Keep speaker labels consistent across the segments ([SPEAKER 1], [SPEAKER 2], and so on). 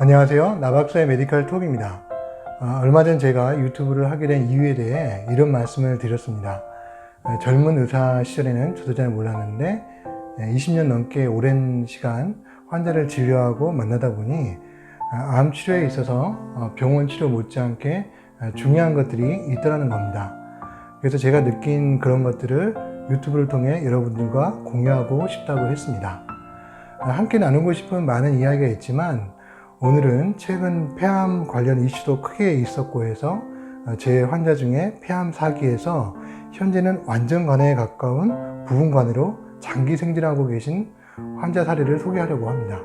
[SPEAKER 1] 안녕하세요. 나박사의 메디컬 톡입니다. 얼마 전 제가 유튜브를 하게 된 이유에 대해 이런 말씀을 드렸습니다. 젊은 의사 시절에는 저도 잘 몰랐는데 20년 넘게 오랜 시간 환자를 진료하고 만나다 보니 암 치료에 있어서 병원 치료 못지않게 중요한 것들이 있더라는 겁니다. 그래서 제가 느낀 그런 것들을 유튜브를 통해 여러분들과 공유하고 싶다고 했습니다. 함께 나누고 싶은 많은 이야기가 있지만 오늘은 최근 폐암 관련 이슈도 크게 있었고 해서 제 환자 중에 폐암 4기에서 현재는 완전 관해에 가까운 부분 관해로 장기 생존하고 계신 환자 사례를 소개하려고 합니다.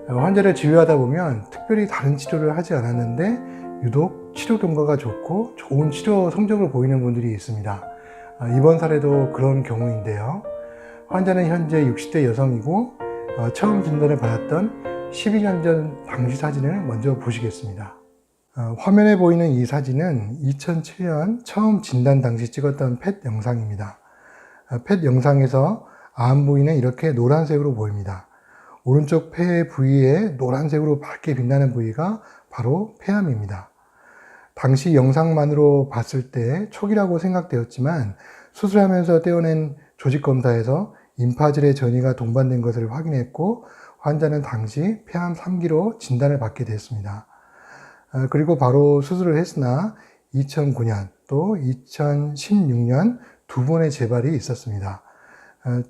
[SPEAKER 1] 환자를 진료하다 보면 특별히 다른 치료를 하지 않았는데 유독 치료 경과가 좋고 좋은 치료 성적을 보이는 분들이 있습니다. 이번 사례도 그런 경우인데요. 환자는 현재 60대 여성이고 처음 진단을 받았던 12년 전 당시 사진을 먼저 보시겠습니다. 화면에 보이는 이 사진은 2007년 처음 진단 당시 찍었던 펫 영상입니다. 펫 영상에서 암 부위는 이렇게 노란색으로 보입니다. 오른쪽 폐 부위에 노란색으로 밝게 빛나는 부위가 바로 폐암입니다. 당시 영상만으로 봤을 때 초기라고 생각되었지만 수술하면서 떼어낸 조직검사에서 임파질의 전이가 동반된 것을 확인했고 환자는 당시 폐암 3기로 진단을 받게 됐습니다. 그리고 바로 수술을 했으나 2009년 또 2016년 두 번의 재발이 있었습니다.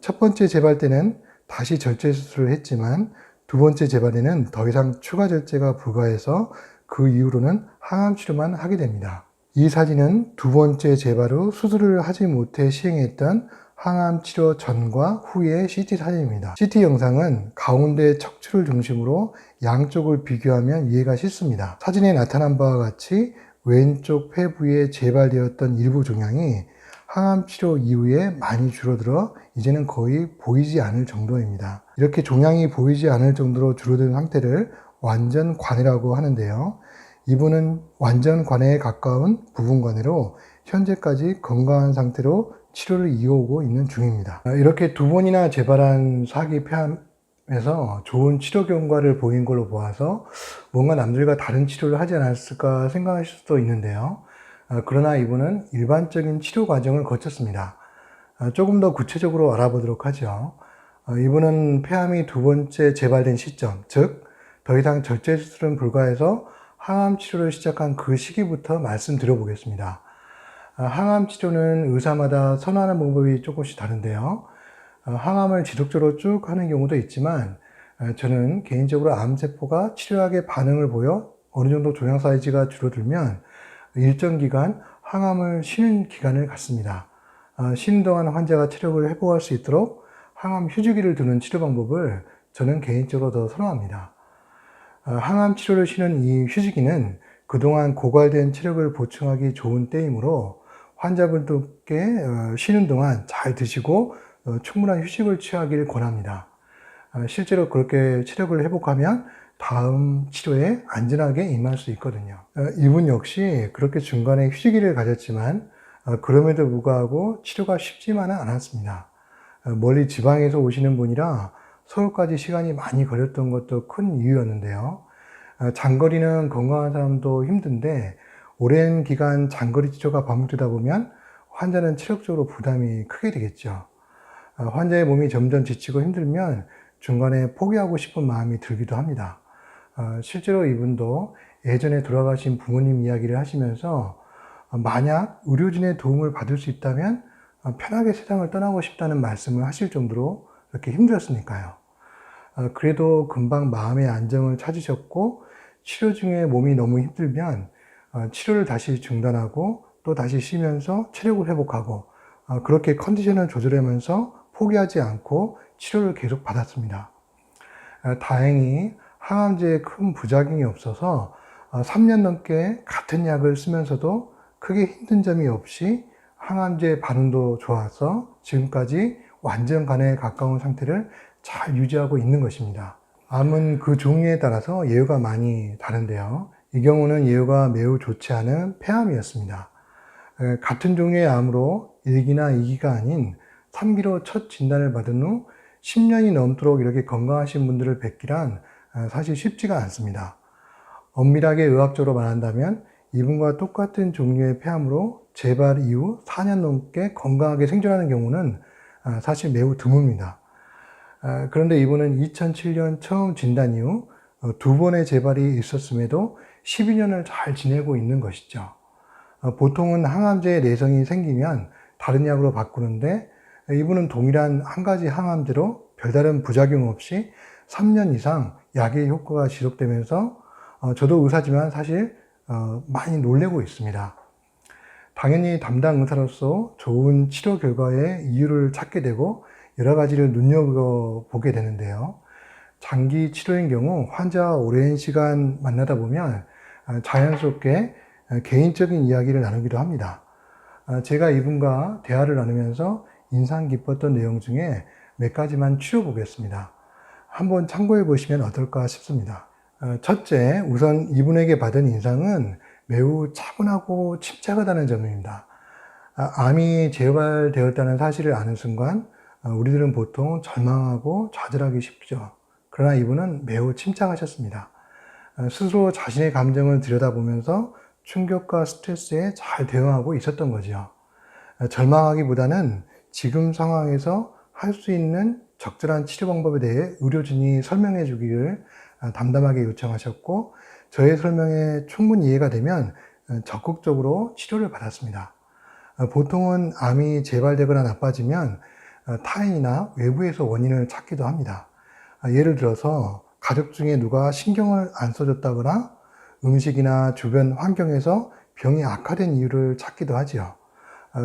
[SPEAKER 1] 첫 번째 재발 때는 다시 절제 수술을 했지만 두 번째 재발에는 더 이상 추가 절제가 불가해서 그 이후로는 항암 치료만 하게 됩니다. 이 사진은 두 번째 재발 후 수술을 하지 못해 시행했던 항암 치료 전과 후의 CT 사진입니다. CT 영상은 가운데 척추를 중심으로 양쪽을 비교하면 이해가 쉽습니다. 사진에 나타난 바와 같이 왼쪽 폐 부위에 재발되었던 일부 종양이 항암 치료 이후에 많이 줄어들어 이제는 거의 보이지 않을 정도입니다. 이렇게 종양이 보이지 않을 정도로 줄어든 상태를 완전 관해라고 하는데요. 이분은 완전 관해에 가까운 부분 관해로 현재까지 건강한 상태로 치료를 이어오고 있는 중입니다. 이렇게 두 번이나 재발한 4기 폐암에서 좋은 치료 경과를 보인 걸로 보아서 뭔가 남들과 다른 치료를 하지 않았을까 생각하실 수도 있는데요. 그러나 이분은 일반적인 치료 과정을 거쳤습니다. 조금 더 구체적으로 알아보도록 하죠. 이분은 폐암이 두 번째 재발된 시점, 즉 더 이상 절제 수술은 불가해서 항암 치료를 시작한 그 시기부터 말씀드려 보겠습니다. 항암 치료는 의사마다 선호하는 방법이 조금씩 다른데요. 항암을 지속적으로 쭉 하는 경우도 있지만 저는 개인적으로 암세포가 치료약에 반응을 보여 어느 정도 종양 사이즈가 줄어들면 일정 기간 항암을 쉬는 기간을 갖습니다. 쉬는 동안 환자가 체력을 회복할 수 있도록 항암 휴지기를 두는 치료 방법을 저는 개인적으로 더 선호합니다. 항암 치료를 쉬는 이 휴지기는 그동안 고갈된 체력을 보충하기 좋은 때이므로 환자분들께 쉬는 동안 잘 드시고 충분한 휴식을 취하기를 권합니다. 실제로 그렇게 체력을 회복하면 다음 치료에 안전하게 임할 수 있거든요. 이분 역시 그렇게 중간에 휴식기를 가졌지만 그럼에도 불구하고 치료가 쉽지만은 않았습니다. 멀리 지방에서 오시는 분이라 서울까지 시간이 많이 걸렸던 것도 큰 이유였는데요. 장거리는 건강한 사람도 힘든데 오랜 기간 장거리 치료가 반복되다 보면 환자는 체력적으로 부담이 크게 되겠죠. 환자의 몸이 점점 지치고 힘들면 중간에 포기하고 싶은 마음이 들기도 합니다. 실제로 이분도 예전에 돌아가신 부모님 이야기를 하시면서 만약 의료진의 도움을 받을 수 있다면 편하게 세상을 떠나고 싶다는 말씀을 하실 정도로 그렇게 힘들었으니까요. 그래도 금방 마음의 안정을 찾으셨고 치료 중에 몸이 너무 힘들면 치료를 다시 중단하고 또 다시 쉬면서 체력을 회복하고 그렇게 컨디션을 조절하면서 포기하지 않고 치료를 계속 받았습니다. 다행히 항암제에 큰 부작용이 없어서 3년 넘게 같은 약을 쓰면서도 크게 힘든 점이 없이 항암제 반응도 좋아서 지금까지 완전 관해에 가까운 상태를 잘 유지하고 있는 것입니다. 암은 그 종류에 따라서 예후가 많이 다른데요. 이 경우는 예후가 매우 좋지 않은 폐암이었습니다. 같은 종류의 암으로 1기나 2기가 아닌 3기로 첫 진단을 받은 후 10년이 넘도록 이렇게 건강하신 분들을 뵙기란 사실 쉽지가 않습니다. 엄밀하게 의학적으로 말한다면 이분과 똑같은 종류의 폐암으로 재발 이후 4년 넘게 건강하게 생존하는 경우는 사실 매우 드뭅니다. 그런데 이분은 2007년 처음 진단 이후 2번의 재발이 있었음에도 12년을 잘 지내고 있는 것이죠. 보통은 항암제 내성이 생기면 다른 약으로 바꾸는데 이분은 동일한 한 가지 항암제로 별다른 부작용 없이 3년 이상 약의 효과가 지속되면서 저도 의사지만 사실 많이 놀래고 있습니다. 당연히 담당 의사로서 좋은 치료 결과의 이유를 찾게 되고 여러 가지를 눈여겨보게 되는데요. 장기 치료인 경우 환자와 오랜 시간 만나다 보면 자연스럽게 개인적인 이야기를 나누기도 합니다. 제가 이분과 대화를 나누면서 인상 깊었던 내용 중에 몇 가지만 추려보겠습니다. 한번 참고해 보시면 어떨까 싶습니다. 첫째, 우선 이분에게 받은 인상은 매우 차분하고 침착하다는 점입니다. 암이 재발되었다는 사실을 아는 순간 우리들은 보통 절망하고 좌절하기 쉽죠. 그러나 이분은 매우 침착하셨습니다. 스스로 자신의 감정을 들여다보면서 충격과 스트레스에 잘 대응하고 있었던 거죠. 절망하기보다는 지금 상황에서 할 수 있는 적절한 치료 방법에 대해 의료진이 설명해 주기를 담담하게 요청하셨고, 저의 설명에 충분히 이해가 되면 적극적으로 치료를 받았습니다. 보통은 암이 재발되거나 나빠지면 타인이나 외부에서 원인을 찾기도 합니다. 예를 들어서 가족 중에 누가 신경을 안 써줬다거나 음식이나 주변 환경에서 병이 악화된 이유를 찾기도 하지요.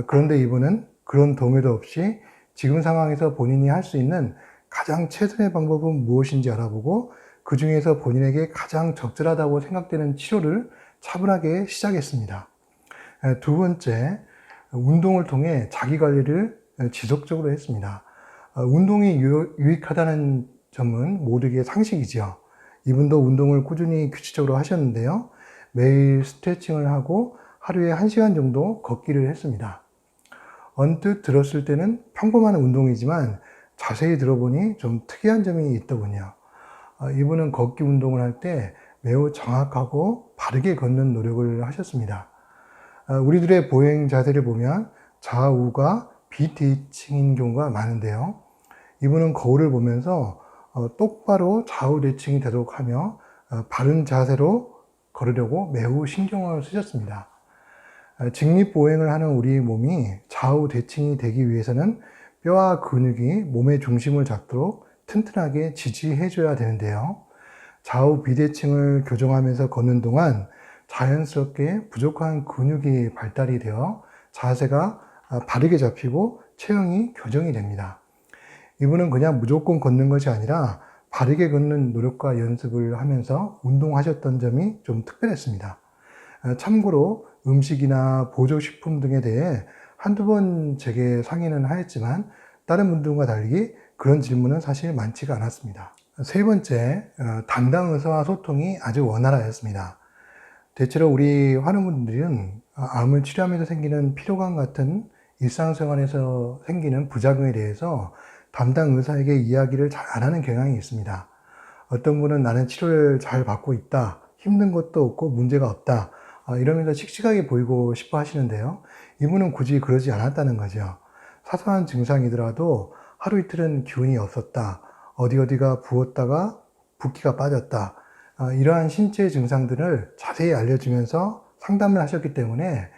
[SPEAKER 1] 그런데 이분은 그런 동요도 없이 지금 상황에서 본인이 할 수 있는 가장 최선의 방법은 무엇인지 알아보고 그 중에서 본인에게 가장 적절하다고 생각되는 치료를 차분하게 시작했습니다. 두 번째, 운동을 통해 자기 관리를 지속적으로 했습니다. 운동이 유익하다는 점은 모두에게 상식이죠. 이분도 운동을 꾸준히 규칙적으로 하셨는데요. 매일 스트레칭을 하고 하루에 1시간 정도 걷기를 했습니다. 언뜻 들었을 때는 평범한 운동이지만 자세히 들어보니 좀 특이한 점이 있더군요. 이분은 걷기 운동을 할 때 매우 정확하고 바르게 걷는 노력을 하셨습니다. 우리들의 보행 자세를 보면 좌우가 비대칭인 경우가 많은데요. 이분은 거울을 보면서 똑바로 좌우 대칭이 되도록 하며 바른 자세로 걸으려고 매우 신경을 쓰셨습니다. 직립보행을 하는 우리 몸이 좌우 대칭이 되기 위해서는 뼈와 근육이 몸의 중심을 잡도록 튼튼하게 지지해줘야 되는데요. 좌우 비대칭을 교정하면서 걷는 동안 자연스럽게 부족한 근육이 발달이 되어 자세가 바르게 잡히고 체형이 교정이 됩니다. 이분은 그냥 무조건 걷는 것이 아니라 바르게 걷는 노력과 연습을 하면서 운동하셨던 점이 좀 특별했습니다. 참고로 음식이나 보조식품 등에 대해 한두 번 제게 상의는 하였지만 다른 분들과 달리 그런 질문은 사실 많지가 않았습니다. 세 번째, 담당 의사와 소통이 아주 원활하였습니다. 대체로 우리 환우분들은 암을 치료하면서 생기는 피로감 같은 일상생활에서 생기는 부작용에 대해서 담당 의사에게 이야기를 잘 안 하는 경향이 있습니다. 어떤 분은 나는 치료를 잘 받고 있다, 힘든 것도 없고 문제가 없다, 이러면서 씩씩하게 보이고 싶어 하시는데요. 이분은 굳이 그러지 않았다는 거죠. 사소한 증상이더라도 하루 이틀은 기운이 없었다, 어디가 부었다가 붓기가 빠졌다, 이러한 신체 증상들을 자세히 알려주면서 상담을 하셨기 때문에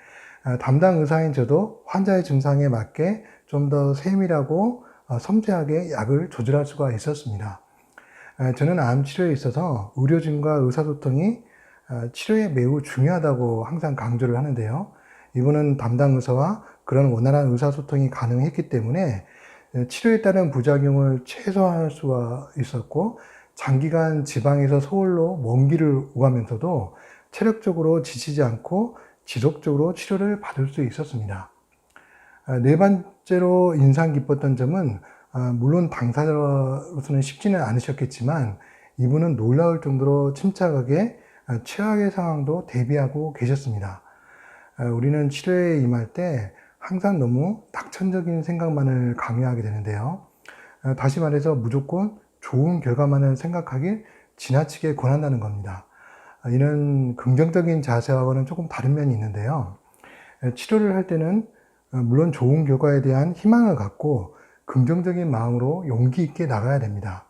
[SPEAKER 1] 담당 의사인 저도 환자의 증상에 맞게 좀 더 세밀하고 섬세하게 약을 조절할 수가 있었습니다. 저는 암 치료에 있어서 의료진과 의사소통이 치료에 매우 중요하다고 항상 강조를 하는데요. 이분은 담당 의사와 그런 원활한 의사소통이 가능했기 때문에 치료에 따른 부작용을 최소화할 수가 있었고, 장기간 지방에서 서울로 먼 길을 오가면서도 체력적으로 지치지 않고 지속적으로 치료를 받을 수 있었습니다. 네 번째로 인상 깊었던 점은 물론 당사자로서는 쉽지는 않으셨겠지만 이분은 놀라울 정도로 침착하게 최악의 상황도 대비하고 계셨습니다. 우리는 치료에 임할 때 항상 너무 낙천적인 생각만을 강요하게 되는데요. 다시 말해서 무조건 좋은 결과만을 생각하길 지나치게 권한다는 겁니다. 이는 긍정적인 자세하고는 조금 다른 면이 있는데요. 치료를 할 때는 물론 좋은 결과에 대한 희망을 갖고 긍정적인 마음으로 용기 있게 나가야 됩니다.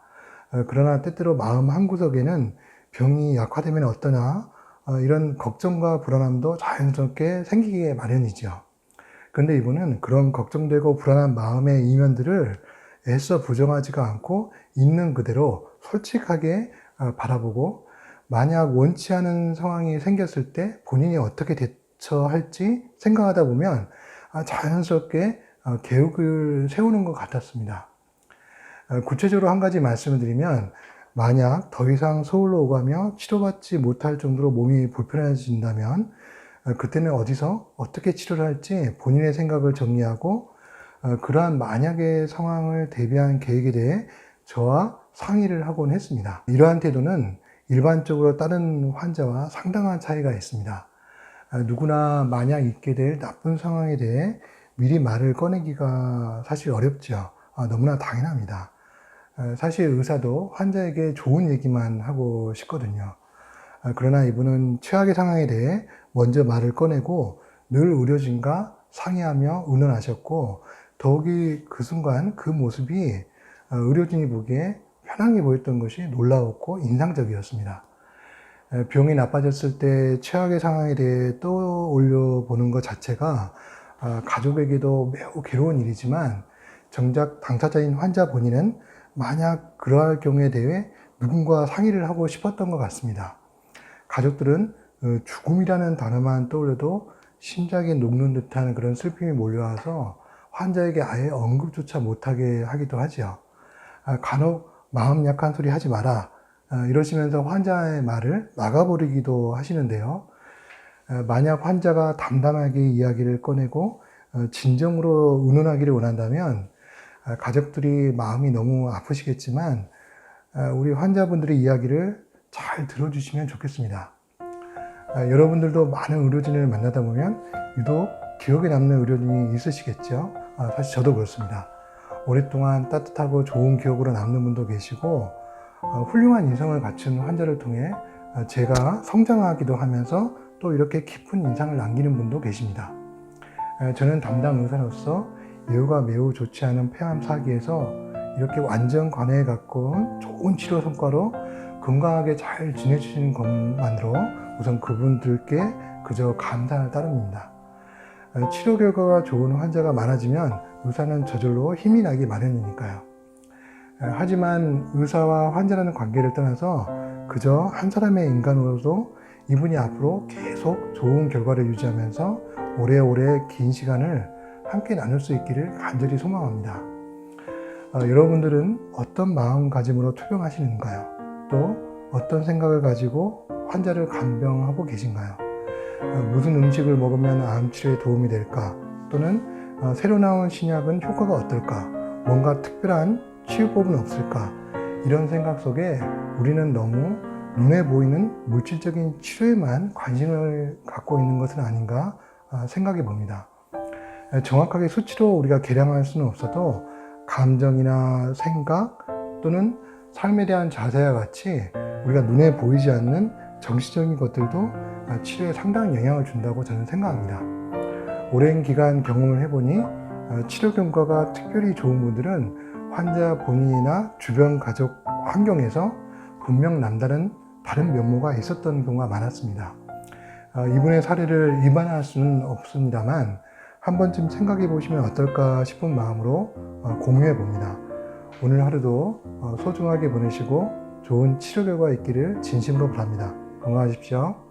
[SPEAKER 1] 그러나 때때로 마음 한구석에는 병이 약화되면 어떠나 이런 걱정과 불안함도 자연스럽게 생기게 마련이죠. 그런데 이분은 그런 걱정되고 불안한 마음의 이면들을 애써 부정하지가 않고 있는 그대로 솔직하게 바라보고, 만약 원치 않은 상황이 생겼을 때 본인이 어떻게 대처할지 생각하다 보면 자연스럽게 계획을 세우는 것 같았습니다. 구체적으로 한 가지 말씀을 드리면, 만약 더 이상 서울로 오가며 치료받지 못할 정도로 몸이 불편해진다면 그때는 어디서 어떻게 치료를 할지 본인의 생각을 정리하고 그러한 만약의 상황을 대비한 계획에 대해 저와 상의를 하곤 했습니다. 이러한 태도는 일반적으로 다른 환자와 상당한 차이가 있습니다. 누구나 만약 있게 될 나쁜 상황에 대해 미리 말을 꺼내기가 사실 어렵죠. 너무나 당연합니다. 사실 의사도 환자에게 좋은 얘기만 하고 싶거든요. 그러나 이분은 최악의 상황에 대해 먼저 말을 꺼내고 늘 의료진과 상의하며 의논하셨고, 더욱이 그 순간 그 모습이 의료진이 보기에 편하게 보였던 것이 놀라웠고 인상적이었습니다. 병이 나빠졌을 때 최악의 상황에 대해 떠올려 보는 것 자체가 가족에게도 매우 괴로운 일이지만, 정작 당사자인 환자 본인은 만약 그러할 경우에 대해 누군가 상의를 하고 싶었던 것 같습니다. 가족들은 죽음이라는 단어만 떠올려도 심장이 녹는 듯한 그런 슬픔이 몰려와서 환자에게 아예 언급조차 못하게 하기도 하죠. 간혹 마음 약한 소리 하지 마라 이러시면서 환자의 말을 막아버리기도 하시는데요. 만약 환자가 담담하게 이야기를 꺼내고 진정으로 의논하기를 원한다면 가족들이 마음이 너무 아프시겠지만 우리 환자분들의 이야기를 잘 들어주시면 좋겠습니다. 여러분들도 많은 의료진을 만나다 보면 유독 기억에 남는 의료진이 있으시겠죠. 사실 저도 그렇습니다. 오랫동안 따뜻하고 좋은 기억으로 남는 분도 계시고, 훌륭한 인성을 갖춘 환자를 통해 제가 성장하기도 하면서 또 이렇게 깊은 인상을 남기는 분도 계십니다. 저는 담당 의사로서 예후가 매우 좋지 않은 폐암 사기에서 이렇게 완전 관해에 가까운 좋은 치료 성과로 건강하게 잘 지내주시는 것만으로 우선 그분들께 그저 감사할 따름입니다. 치료 결과가 좋은 환자가 많아지면 의사는 저절로 힘이 나기 마련이니까요. 하지만 의사와 환자라는 관계를 떠나서 그저 한 사람의 인간으로도 이분이 앞으로 계속 좋은 결과를 유지하면서 오래오래 긴 시간을 함께 나눌 수 있기를 간절히 소망합니다. 여러분들은 어떤 마음가짐으로 투병하시는가요? 또 어떤 생각을 가지고 환자를 간병하고 계신가요? 무슨 음식을 먹으면 암 치료에 도움이 될까? 또는 새로 나온 신약은 효과가 어떨까? 뭔가 특별한 치유법은 없을까? 이런 생각 속에 우리는 너무 눈에 보이는 물질적인 치료에만 관심을 갖고 있는 것은 아닌가 생각해 봅니다. 정확하게 수치로 우리가 계량할 수는 없어도 감정이나 생각 또는 삶에 대한 자세와 같이 우리가 눈에 보이지 않는 정신적인 것들도 치료에 상당한 영향을 준다고 저는 생각합니다. 오랜 기간 경험을 해보니 치료 결과가 특별히 좋은 분들은 환자 본인이나 주변 가족 환경에서 분명 남다른 다른 면모가 있었던 경우가 많았습니다. 이분의 사례를 일반화할 수는 없습니다만 한 번쯤 생각해 보시면 어떨까 싶은 마음으로 공유해 봅니다. 오늘 하루도 소중하게 보내시고 좋은 치료 결과 있기를 진심으로 바랍니다. 건강하십시오.